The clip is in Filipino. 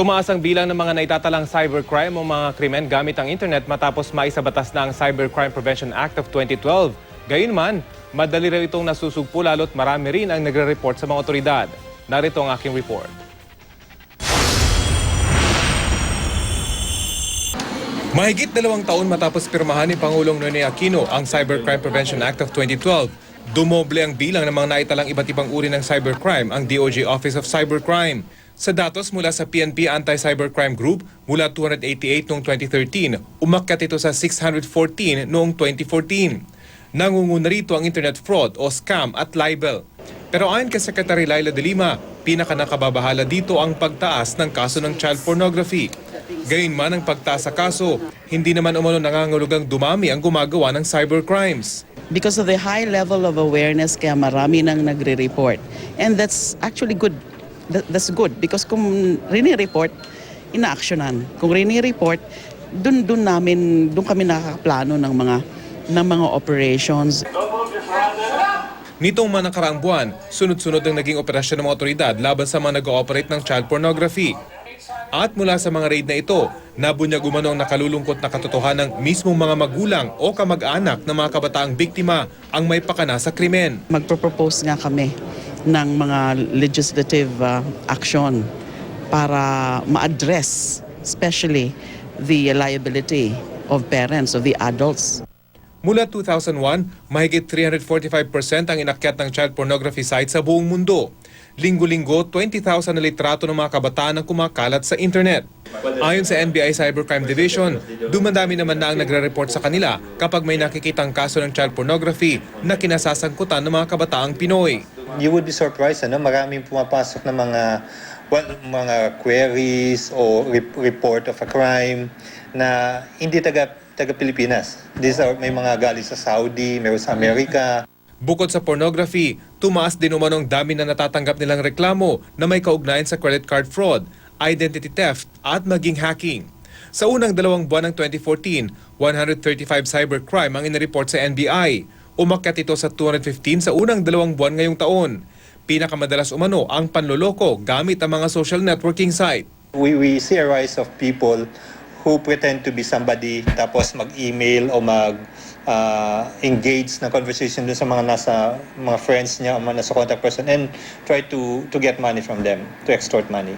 Tumaas ang bilang ng mga naitatalang cybercrime o mga krimen gamit ang internet matapos maisabatas na ang Cybercrime Prevention Act of 2012. Gayunman, madali raw itong nasusugpo lalo't marami rin ang nagre-report sa mga otoridad. Narito ang aking report. Mahigit 2 taon matapos pirmahan ni Pangulong Noynoy Aquino ang Cybercrime Prevention Act of 2012, dumoble ang bilang ng mga naitalang iba't ibang uri ng cybercrime ang DOJ Office of Cybercrime. Sa datos mula sa PNP Anti-Cybercrime Group mula 288 noong 2013, umakyat ito sa 614 noong 2014. Nangunguna rito ang internet fraud o scam at libel. Pero ayon kay Secretary Laila de Lima, pinakanakababahala dito ang pagtaas ng kaso ng child pornography. Gayunman ang pagtaas sa kaso, hindi naman umano nangangulugang dumami ang gumagawa ng cybercrimes. Because of the high level of awareness, kaya marami nang nagre-report. And that's actually good. That's good because kung rini-report, ina-actionan. Kung rini-report, dun kami nakakaplano ng mga operations. Nitong mga nakaraang buwan, sunod-sunod ang naging operasyon ng mga otoridad laban sa mga nag-ooperate ng child pornography. At mula sa mga raid na ito, nabunyag umano ang nakalulungkot na katotohanan ng mismong mga magulang o kamag-anak ng mga kabataang biktima ang may pakana sa krimen. Magpropose nga kami ng mga legislative action para ma-address especially the liability of parents, of the adults. Mula 2001, mahigit 345% ang inakyat ng child pornography sites sa buong mundo. Linggo-linggo, 20,000 na litrato ng mga kabataan ang kumakalat sa internet. Ayon sa NBI Cybercrime Division, dumadami naman na ang nagre-report sa kanila kapag may nakikitang kaso ng child pornography na kinasasangkutan ng mga kabataang Pinoy. You would be surprised, maraming pumapasok na mga queries o report of a crime na hindi taga Pilipinas. May mga galing sa Saudi, meron sa Amerika. Bukod sa pornography, tumaas din umanong dami na natatanggap nilang reklamo na may kaugnayan sa credit card fraud, identity theft at maging hacking. Sa unang 2 buwan ng 2014, 135 cybercrime ang inireport sa NBI. Umakyat ito sa 215 sa unang 2 buwan ngayong taon. Pinakamadalas umano ang panloloko gamit ang mga social networking site. We see a rise of people who pretend to be somebody tapos mag-email o engage na conversation dun sa mga friends niya o nasa contact person and try to get money from them, to extort money.